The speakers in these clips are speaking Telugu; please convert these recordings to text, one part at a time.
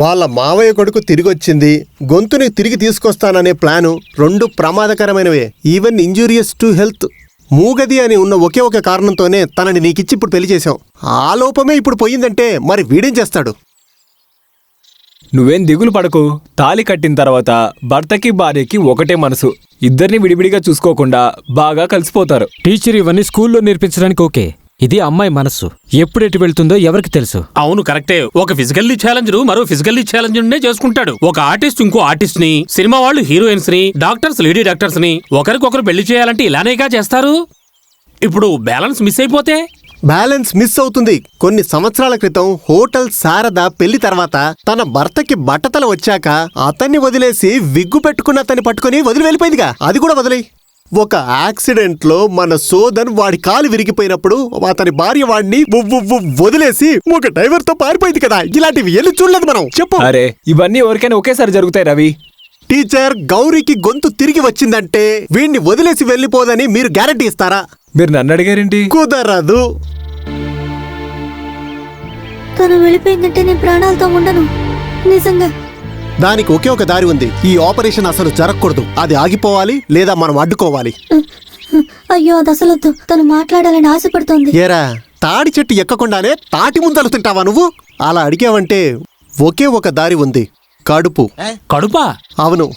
వాళ్ళ మావయ్య కొడుకు తిరిగొచ్చింది, గొంతుని తిరిగి తీసుకొస్తాననే ప్లాను రెండు ప్రమాదకరమైనవే. Even injurious to health. మూగది అని ఉన్న ఒకే ఒక కారణంతోనే తనని నీకిచ్చి ఇప్పుడు పెళ్లి చేశాం. ఆ లోపమే ఇప్పుడు పోయిందంటే మరి వీడేం చేస్తాడు? నువ్వేం దిగులు పడకు. తాళి కట్టిన తర్వాత భర్తకి భార్యకి ఒకటే మనసు. ఇద్దరిని విడివిడిగా చూసుకోకుండా బాగా కలిసిపోతారు. టీచర్ ఇవన్నీ స్కూల్లో నేర్పించడానికి ఓకే. ఇది అమ్మాయి మనస్సు. ఎప్పుడెటు వెళ్తుందో ఎవరికి తెలుసు. అవును, కరెక్టే. ఒక ఫిజికల్లీ ఛాలెంజర్ మరో ఫిజికల్లీ ఛాలెంజర్ చేసుకుంటాడు. ఒక ఆర్టిస్ట్ ఇంకో ఆర్టిస్ట్ ని, సినిమా వాళ్ళు హీరోయిన్స్ ని, డాక్టర్స్ లేడీ డాక్టర్స్ ని ఒకరికొకరు పెళ్లి చేయాలంటే ఇలానేగా చేస్తారు. ఇప్పుడు బ్యాలెన్స్ మిస్ అయిపోతే బ్యాలెన్స్ మిస్ అవుతుంది. కొన్ని సంవత్సరాల క్రితం హోటల్ శారద పెళ్లి తర్వాత తన భర్తకి బట్టతల వచ్చాక అతన్ని వదిలేసి విగ్గు పెట్టుకున్న అతన్ని పట్టుకుని వదిలి వెళ్ళిపోయిందిగా. అది కూడా వదిలే. ఒక యాక్సిడెంట్ లో మన సోదన్ వాడి కాలు విరిగిపోయినప్పుడు అతని భార్య వాడిని వదిలేసి ఒక డ్రైవర్ తో పారిపోయింది కదా. ఇలాంటివి ఎల్లు చూడలేదు మనం. చెప్పు. అరే ఇవన్నీ ఎవరికైనా ఒకేసారి జరుగుతాయి రవి. టీచర్, గౌరీకి గొంతు తిరిగి వచ్చిందంటే వీడిని వదిలేసి వెళ్ళిపోదని మీరు గ్యారంటీ ఇస్తారా? మీరు నన్ను అడిగారేంటి? కుదరదు. తను వెళ్ళిపోయిందంటే నేను ప్రాణాలతో ఉండను. నిజంగా దానికి ఒకే ఒక దారి ఉంది. ఈ ఆపరేషన్ అసలు జరగకూడదు. అది ఆగిపోవాలి లేదా మనం అడ్డుకోవాలి. అయ్యో, అది అసలొద్దు. తను మాట్లాడాలని ఆశపడుతోంది. ఏరా, తాడి చెట్టు ఎక్కకుండానే తాటి ముందలు తింటావా నువ్వు? అలా అడిగావంటే ఒకే ఒక దారి ఉంది. కడుపు. కడుపా? అవును.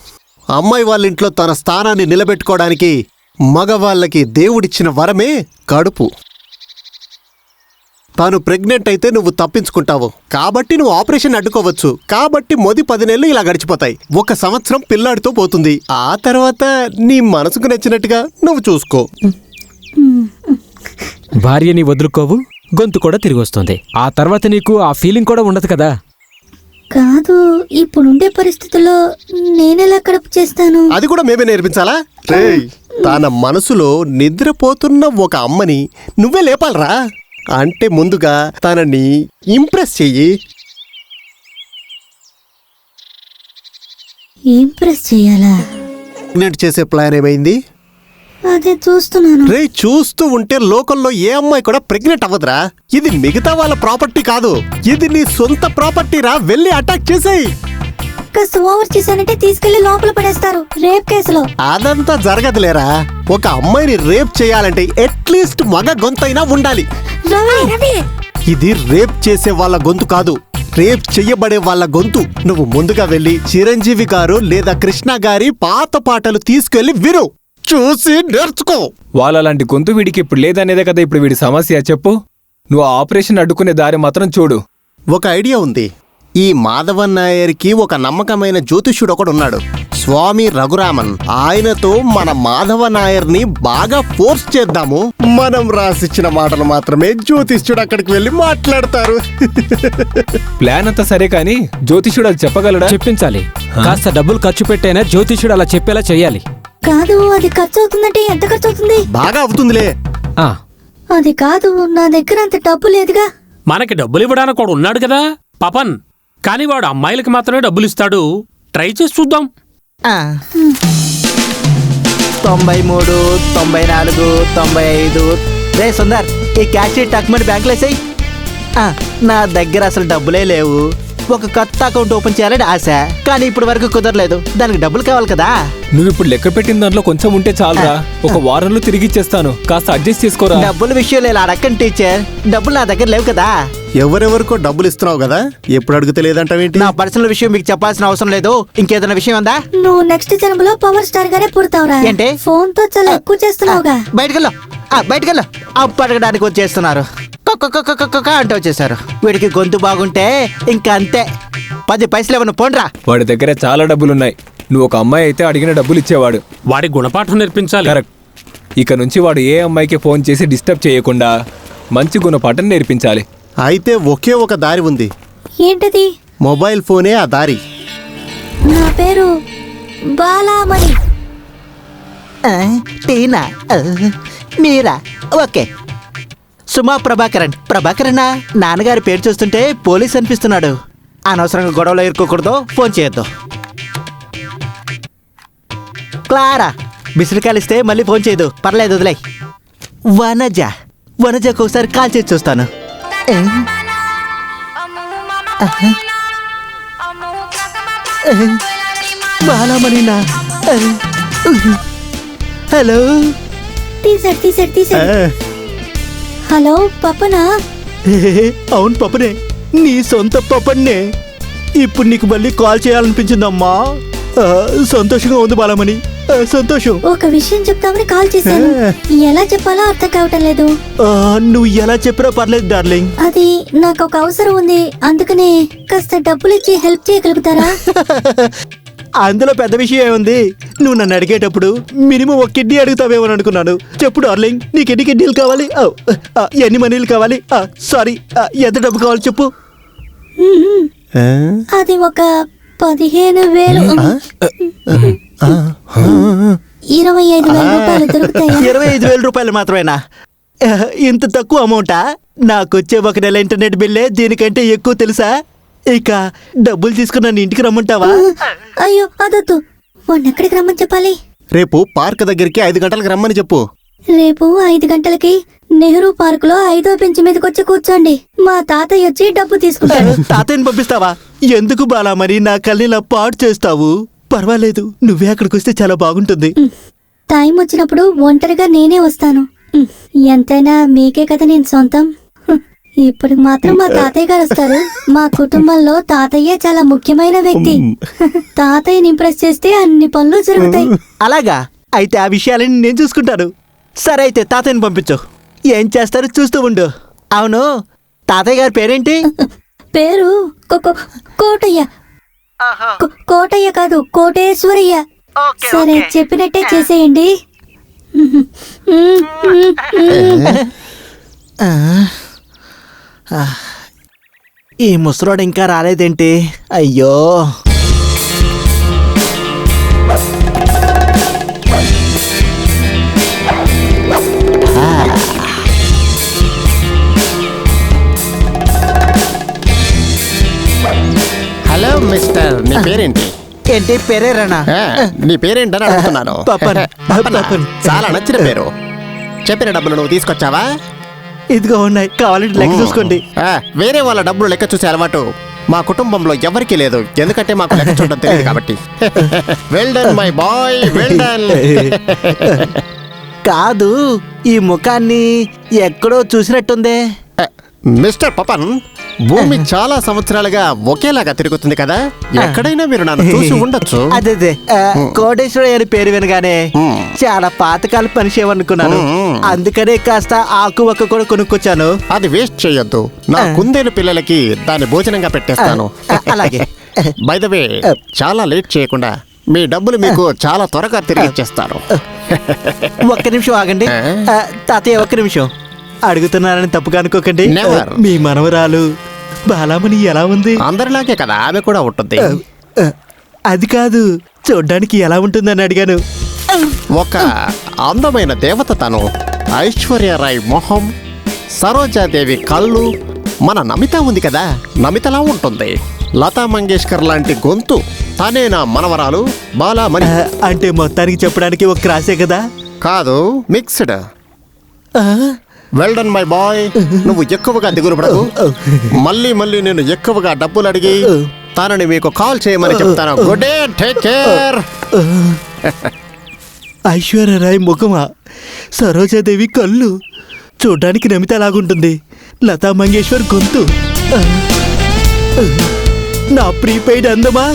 అమ్మాయి వాళ్ళ ఇంట్లో తన స్థానాన్ని నిలబెట్టుకోవడానికి మగవాళ్ళకి దేవుడిచ్చిన వరమే కడుపు. తాను ప్రెగ్నెంట్ అయితే నువ్వు తప్పించుకుంటావు కాబట్టి నువ్వు ఆపరేషన్ అడ్డుకోవచ్చు. కాబట్టి మొదటి 10 నెలలు ఇలా గడిచిపోతాయి. 1 సంవత్సరం పిల్లాడితో పోతుంది. ఆ తర్వాత నీ మనసుకు నచ్చినట్టుగా నువ్వు చూసుకో. భార్యని వదులుకోవు, గొంతు కూడా తిరిగి వస్తుంది. ఆ తర్వాత నీకు ఆ ఫీలింగ్ కూడా ఉండదు కదా. కాదు, ఇప్పుడుండే పరిస్థితుల్లో నేనెలా కడుపు చేస్తాను? అది కూడా మేమే నేర్పించాలా? తన మనసులో నిద్రపోతున్న ఒక అమ్మని నువ్వే లేపాలరా. అంటే ముందుగా తనని ఇంప్రెస్ చెయ్యి. ఇంప్రెస్ చెయ్యాలా? ప్రెగ్నెంట్ చేసే ప్లాన్ ఏమైంది? అదే చూస్తున్నాను. చూస్తూ ఉంటే లోకల్లో ఏ అమ్మాయి కూడా ప్రెగ్నెంట్ అవ్వదురా. ఇది మిగతా వాళ్ళ ప్రాపర్టీ కాదు, ఇది నీ సొంత ప్రాపర్టీరా. వెళ్ళి అటాక్ చేసేయి. కాస్త ఓవర్ చేశానంటే తీసుకెళ్లి లోపల పడేస్తారు రేప్ కేసులో. అదంతా జరగదులేరా. ఒక అమ్మాయిని రేప్ చేయాలంటే అట్లీస్ట్ మగ గొంతైనా ఉండాలి. ఇది రేప్ చేసే వాళ్ళ గొంతు కాదు, రేప్ చెయ్యబడే వాళ్ళ గొంతు. నువ్వు ముందుగా వెళ్ళి చిరంజీవి గారు లేదా కృష్ణ గారి పాత పాటలు తీసుకెళ్లి విను, చూసి నేర్చుకో. వాళ్ళలాంటి గొంతు వీడికి ఇప్పుడు లేదనేదే కదా ఇప్పుడు వీడి సమస్య. చెప్పు. నువ్వు ఆపరేషన్ అడ్డుకునే దారి మాత్రం చూడు. ఒక ఐడియా ఉంది. ఈ మాధవన్ నాయర్కి ఒక నమ్మకమైన జ్యోతిష్యుడు ఒకడున్నాడు, స్వామి రఘురామన్. ఆయనతో మన మాధవ నాయర్ని బాగా ఫోర్స్ చేద్దాము. మనం రాసిచ్చిన మాటలు మాత్రమే జ్యోతిష్యుడు అక్కడికి వెళ్ళి మాట్లాడతారు. ప్లాన్ అంతా సరే కానీ జ్యోతిష్యుడు అది చెప్పగలడా? చెప్పించాలి. కాస్త డబ్బులు ఖర్చు పెట్టైనా జ్యోతిష్యుడు అలా చెప్పేలా చెయ్యాలి. కాదు, అది ఖర్చు అవుతుందంటే ఎంత ఖర్చు అవుతుంది? బాగా అవుతుందిలే. అది కాదు, నా దగ్గర అంత డబ్బు లేదుగా. మనకి డబ్బులు ఇవ్వడానికి కూడా ఉన్నాడు కదా పపన్. కానీ వాడు అమ్మాయిలకి మాత్రమే డబ్బులు ఇస్తాడు. ట్రై చేసి చూద్దాం. 93, 94, 95. రే సుందర్, ఈ క్యాష్ షీట్ టక్మని బ్యాంకులో వేసేయ్. నా దగ్గర అసలు డబ్బులే లేవు. ఒక కొత్త అకౌంట్ ఓపెన్ చేయాలని ఆశ, కానీ ఇప్పుడు వరకు కుదరలేదు. దానికి డబ్బులు కావాలి కదా. నువ్వు ఇప్పుడు లెక్క పెట్టిన దాంట్లో కొంచెం ఉంటే చాలురా. ఒక వారంలో తిరిగి ఇచ్చేస్తాను, కాస్త అడ్జస్ట్ చేసుకోరా. డబ్బుల విషయంలో ఇలా అడగండి టీచర్. డబ్బులు నా దగ్గర లేవు కదా. ఎవరెవరికో డబ్బులు ఇస్తున్నావు కదా, ఎప్పుడు అడిగితే లేదంటావేంటి? నా పర్సనల్ విషయం మీకు చెప్పాల్సిన అవసరం లేదు. ఇంకేదైనా విషయం ఉందా? నువ్వు నెక్స్ట్ జన్మలో పవర్ స్టార్ గానే పుడతావురా. ఏంటి? ఫోన్ తో చాలా ఎక్కువ చేస్తున్నావుగా. బయటకెళ్ళు, బయటకెళ్ళు. అప్పు అడగడానికి వచ్చేస్తున్నారు, అంటే వచ్చేసారు. వీడికి గొంతు బాగుంటే ఇంకా అంతే. 10 పైసలు ఏమన్నా పోండ్రా. వాడి దగ్గర చాలా డబ్బులున్నాయి. నువ్వు ఒక అమ్మాయి అయితే అడిగిన డబ్బులు ఇచ్చేవాడు. వాడి గుణపాఠం నేర్పించాలి. కరెక్ట్. ఇక నుంచి వాడు ఏ అమ్మాయికి ఫోన్ చేసి డిస్టర్బ్ చేయకుండా మంచి గుణపాఠం నేర్పించాలి. అయితే ఒకే ఒక దారి ఉంది. ఏంటది? మొబైల్ ఫోనే ఆ దారి. నా పేరు బాలామణి. టీనా, మీరా? ఓకే. సుమా ప్రభాకరన్. ప్రభాకరన్నా? నాన్నగారి పేరు చూస్తుంటే పోలీస్ అనిపిస్తున్నాడు. అనవసరంగా గొడవలో ఇరుక్కోకూడదు. ఫోన్ చేయొద్దు. క్లారా, బిసిరికాయలు ఇస్తే మళ్ళీ ఫోన్ చేయదు. పర్లేదు, వదిలే. వనజకు ఒకసారి కాల్ చేసి చూస్తాను. బాలామణినా హలో తీసాడు హలో పప్పనా? అవును పప్పనే, నీ సొంత పప్పన్నే. ఇప్పుడు నీకు మళ్ళీ కాల్ చేయాలనిపించిందమ్మా. సంతోషంగా ఉంది బాలమణి, సంతోషం. ఒక విషయం చెప్తామని కాల్ చేశాను. ఎలా చెప్పాలో అర్థం కావటం లేదు. నువ్వు ఎలా చెప్పినా పర్లేదు డార్లింగ్. అది నాకు ఒక అవసరం ఉంది, అందుకనే కాస్త డబ్బులు ఇచ్చి హెల్ప్ చేయగలుగుతారా? అందులో పెద్ద విషయం ఏముంది? నువ్వు నన్ను అడిగేటప్పుడు మినిమం ఒక కిడ్నీ అడుగుతావేమో అనుకున్నాను. చెప్పు డార్లింగ్, నీకు ఎన్ని కిడ్నీలు కావాలి? ఎన్ని మనీలు కావాలి? సారీ, ఎంత డబ్బు కావాలి చెప్పు. అది ఒక 15,000. 25,000 రూపాయలు దొరుకుతాయా? 25,000 రూపాయలు మాత్రమేనా? ఇంత తక్కువ అమౌంటా? నాకొచ్చే ఒక నెల ఇంటర్నెట్ బిల్లే దీనికంటే ఎక్కువ తెలుసా? ఇక డబ్బులు తీసుకుని నన్ను ఇంటికి రమ్మంటావా? అయ్యో అదొద్దు. వాడిని ఎక్కడికి రమ్మని చెప్పాలి? రేపు పార్క్ దగ్గరికి 5 గంటలకు రమ్మని చెప్పు. రేపు 5 గంటలకి నెహ్రూ పార్క్ లో 5వ బెంచ్ మీదకి వచ్చి కూర్చోండి. మా తాతయ్య వచ్చి డబ్బు తీసుకుంటాడు. తాతయ్యని పంపిస్తావా? ఎందుకు బాలా మరి నా కళ్ళనిలా పాడు చేస్తావు? పర్వాలేదు, నువ్వే అక్కడికి వస్తే చాలా బాగుంటుంది. టైం వచ్చినప్పుడు ఒంటరిగా నేనే వస్తాను. ఎంతైనా మీకే కదా నేను సొంతం. ఇప్పుడు మాత్రం మా తాతయ్య గారు వస్తారు. మా కుటుంబంలో తాతయ్య చాలా ముఖ్యమైన వ్యక్తి. తాతయ్యని ఇంప్రెస్ చేస్తే అన్ని పనులు జరుగుతాయి. అలాగా? అయితే ఆ విషయాలని నేను చూసుకుంటాను. సరే అయితే తాతయ్యని పంపించు. ఏం చేస్తారో చూస్తూ ఉండు. అవును, తాతయ్య గారి పేరేంటి? పేరు కోటయ్య. కోటయ్య కాదు, కోటేశ్వరయ్య. సరే, చెప్పినట్టే చేసేయండి. ఈ ముసలోడు ఇంకా రాలేదేంటి? అయ్యో. హలో మిస్టర్, నీ పేరేంటి? ఏంటి పేరేరానా? నీ పేరేంటని అడుగుతున్నాను. పపన్. పపనా? పపన్. చాలా నచ్చిన పేరు. చెప్పిన డబ్బులు నువ్వు తీసుకొచ్చావా? ఇదిగో ఉన్నాయి, కావాలంటే లెక్క చూసుకోండి. వేరే వాళ్ళ డబ్బులు లెక్క చూసే అలవాటు మా కుటుంబంలో ఎవరికీ లేదు, ఎందుకంటే మాకు లెక్క చూడడం తెలియదు కాబట్టి. Well done my boy, well done. కాదు, ఈ ముఖాన్ని ఎక్కడో చూసినట్టుందే. మిస్టర్ పపన్, భూమి చాలా సంవత్సరాలుగా ఒకేలాగా తిరుగుతుంది కదా, ఎక్కడైనా మీరు నన్ను చూసి ఉండొచ్చు. అదే కోటేశ్వరయ్య అని పేరు వినగానే చాలా పాతకాల మనిషి ఏమనుకున్నాను. అందుకనే కాస్త ఆకు ఒక్క కూడా కొనుక్కొచ్చాను. అది వేస్ట్ చేయొద్దు, నా కుందేలు పిల్లలకి దాన్ని భోజనంగా పెట్టేస్తాను. అలాగే. బై ద వే, చాలా లేట్ చేయకుండా మీ డబ్బులు మీకు చాలా త్వరగా తిరిగి ఇచ్చేస్తాను. ఒక్క నిమిషం ఆగండి. తాతయ్య ఒక్క నిమిషం. అడుగుతున్నానని తప్పుగా అనుకోకండి. Never. మీ మనవరాలు బాలామణి ఎలా ఉంది? అందరిలాగే కదా ఆమె కూడా ఉంటుంది. అది కాదు, చూడ్డానికి ఎలా ఉంటుందని అడిగాను. ఒక అందమైన దేవత తను. ఐశ్వర్యరాయ్ మొహం, సరోజాదేవి కళ్ళు. మన నమిత ఉంది కదా, నమితలా ఉంటుంది. లతా మంగేష్కర్ లాంటి గొంతు. తనే నా మనవరాలు బాలామణి. అంటే మొత్తానికి చెప్పడానికి ఒక క్రాసే కదా? కాదు, mixed. Well done my boy. నువ్వు ఎక్కువగా దిగులు పడకు. మళ్ళీ మళ్ళీ నేను ఎక్కువగా డబ్బులు అడిగి తనని మీకు కాల్ చేయమని చెప్తాను. Good day, take care. Aishwarya Rai ముఖమా, సరోజాదేవి కళ్ళు, చూడ్డానికి నమితలాగుంటుంది. లతా మంగేశ్వర్ గొంతు, నా ప్రీపెయిడ్ అందమా.